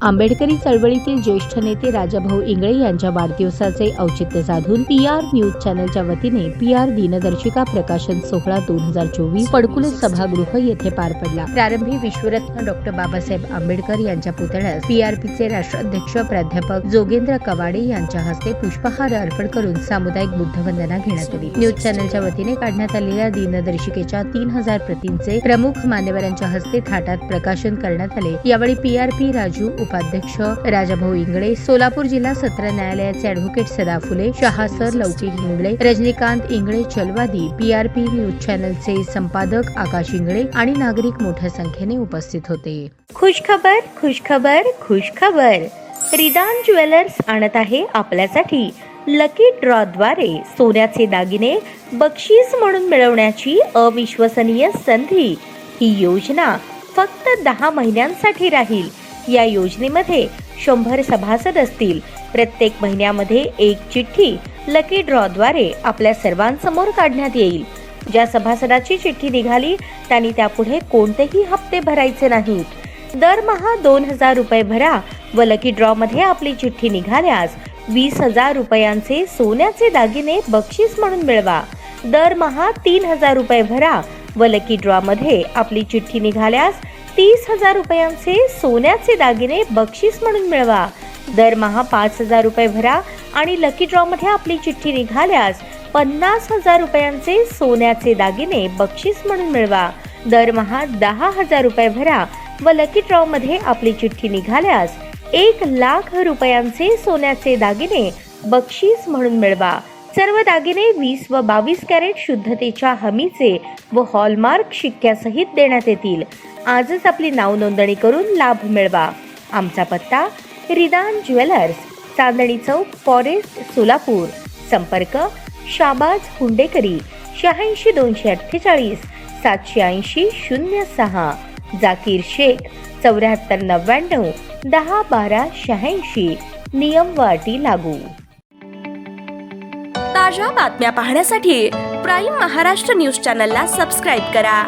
आंबेडकरी चळवळीतील ज्येष्ठ नेते राजाभाऊ इंगळे यांच्या वाढदिवसाचे औचित्य साधून PR न्यूज चॅनलच्या वतीने PR दिनदर्शिका प्रकाशन सोहळा 2024 पडकुले सभागृह येथे पार पडला। प्रारंभी विश्वरत्न डॉ. बाबासाहेब आंबेडकर यांच्या पुतळ्यास PRPचे राष्ट्राध्यक्ष प्राध्यापक जोगेंद्र कवाडे यांच्या हस्ते पुष्पहार अर्पण करून सामुदायिक बुद्धवंदना घेण्यात आली। न्यूज चॅनलच्या वतीने काढण्यात आलेल्या दिनदर्शिकेच्या 3000 प्रतींचे प्रमुख मान्यवरांच्या हस्ते थाटात प्रकाशन करण्यात आले। यावेळी PRP राजू उपाध्यक्ष राजाभाऊ इंगळे, सोलापूर जिल्हा सत्र न्यायालयाचे ॲडव्होकेट सदा फुले, शहासर लौकिक इंगळे, रजनीकांत इंगळे चलवादी, PRP न्यूज चॅनलचे संपादक आकाश इंगळे आणि नागरिक मोठ्या संख्येने उपस्थित होते। खुशखबर खुशखबर खुशखबर, रिदान ज्वेलर्स आणत आहे आपल्यासाठी लकी ड्रॉ द्वारे सोन्याचे दागिने बक्षीस म्हणून मिळवण्याची अविश्वसनीय संधी। ही योजना फक्त 10 महिन्यांसाठी राहील। या योजनेमध्ये 100 सभासद असतील। प्रत्येक महिन्यामध्ये एक चिठ्ठी लकी ड्रॉ द्वारे आपल्या सर्वांसमोर काढण्यात येईल। ज्या सभासदाची चिठ्ठी निघाली त्यांनी त्यापुढे कोणतेही हप्ते भरायचे नाहीत। दरमहा 2000 रुपये भरा व लकी ड्रॉ मध्ये आपली चिठ्ठी निघाल्यास 20,000 रुपयांचे सोन्याचे दागिने बक्षीस म्हणून मिळवा। दरमहा 3000 रुपये भरा व लकी ड्रॉ मध्ये आपली चिठ्ठी निघाल्यास 30,000 रुपयांचे सोन्याचे दागिने बक्षीस म्हणून मिळवा। दरमहा 5000 रुपये भरा आणि लकी ड्रॉ मध्ये आपली चिठ्ठी निघाल्यास 50,000 रुपयांचे सोन्याचे दागिने बक्षीस म्हणून मिळवा। दरमहा 10,000 रुपये भरा व लकी ड्रॉ मध्ये आपली चिठ्ठी निघाल्यास 1,00,000 रुपयांचे सोन्याचे दागिने बक्षीस म्हणून मिळवा। सर्व दागिने 20 व 22 कॅरेट शुद्धतेच्या हमीचे व हॉलमार्क शिक्क्यासहित देण्यात येतील। आजच आपली नाव नोंदणी करून लाभ मिळवा। आमचा पत्ता रिदान ज्वेलर्स, चांदणी चौक, फॉरेस्ट, सोलापूर। संपर्क शाबाज हुंडेकरी 86 248 780 06, जाकीर शेख 74 99 10 12 86। नियम व अटी लागू। ताज्या बातम्या पाहण्यासाठी प्राईम महाराष्ट्र न्यूज चॅनलला सबस्क्राईब करा।